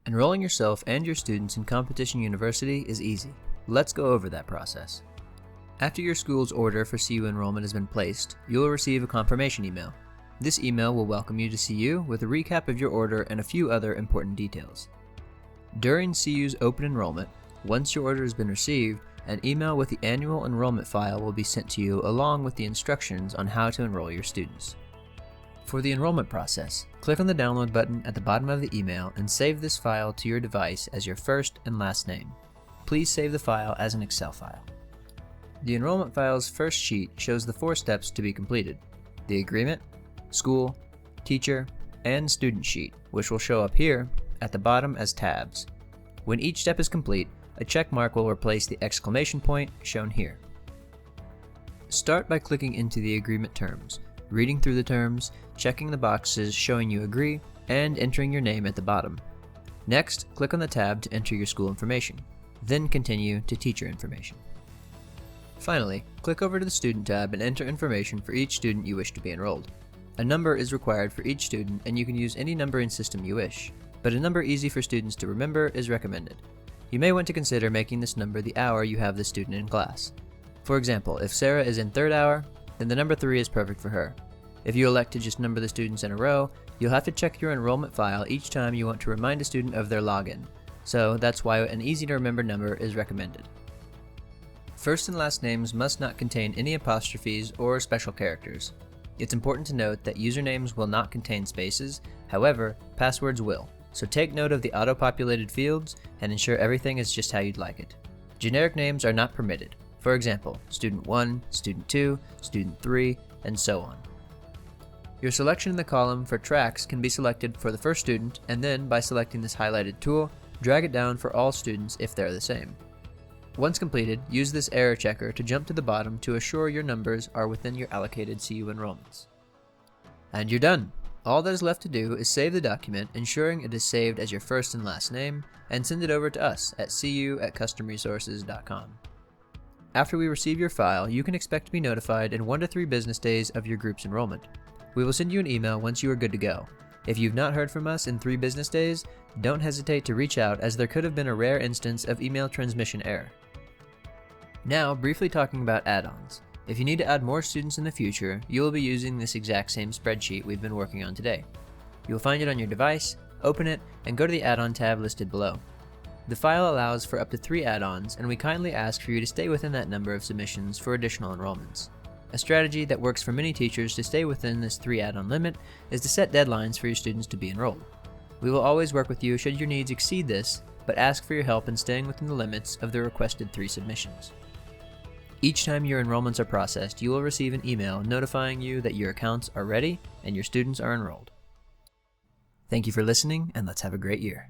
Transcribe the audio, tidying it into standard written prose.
Enrolling yourself and your students in Competition University is easy. Let's go over that process. After your school's order for CU enrollment has been placed, you will receive a confirmation email. This email will welcome you to CU with a recap of your order and a few other important details. During CU's open enrollment, once your order has been received, an email with the annual enrollment file will be sent to you along with the instructions on how to enroll your students. For the enrollment process, click on the download button at the bottom of the email and save this file to your device as your first and last name. Please save the file as an Excel file. The enrollment file's first sheet shows the 4 steps to be completed: the agreement, school, teacher, and student sheet, which will show up here at the bottom as tabs. When each step is complete, a check mark will replace the exclamation point shown here. Start by clicking into the agreement terms, reading through the terms, checking the boxes showing you agree, and entering your name at the bottom. Next, click on the tab to enter your school information, then continue to teacher information. Finally, click over to the Student tab and enter information for each student you wish to be enrolled. A number is required for each student, and you can use any numbering system you wish, but a number easy for students to remember is recommended. You may want to consider making this number the hour you have the student in class. For example, if Sarah is in 3rd hour, then the number 3 is perfect for her. If you elect to just number the students in a row, you'll have to check your enrollment file each time you want to remind a student of their login, so that's why an easy to remember number is recommended. First and last names must not contain any apostrophes or special characters. It's important to note that usernames will not contain spaces, however, passwords will. So take note of the auto-populated fields and ensure everything is just how you'd like it. Generic names are not permitted. For example, Student 1, Student 2, Student 3, and so on. Your selection in the column for tracks can be selected for the first student, and then by selecting this highlighted tool, drag it down for all students if they're the same. Once completed, use this error checker to jump to the bottom to assure your numbers are within your allocated CU enrollments. And you're done! All that is left to do is save the document, ensuring it is saved as your first and last name, and send it over to us at cu@customresources.com. After we receive your file, you can expect to be notified in 1 to 3 business days of your group's enrollment. We will send you an email once you are good to go. If you've not heard from us in 3 business days, don't hesitate to reach out, as there could have been a rare instance of email transmission error. Now, briefly talking about add-ons. If you need to add more students in the future, you will be using this exact same spreadsheet we've been working on today. You will find it on your device, open it, and go to the add-on tab listed below. The file allows for up to 3 add-ons, and we kindly ask for you to stay within that number of submissions for additional enrollments. A strategy that works for many teachers to stay within this 3 add-on limit is to set deadlines for your students to be enrolled. We will always work with you should your needs exceed this, but ask for your help in staying within the limits of the requested 3 submissions. Each time your enrollments are processed, you will receive an email notifying you that your accounts are ready and your students are enrolled. Thank you for listening, and let's have a great year.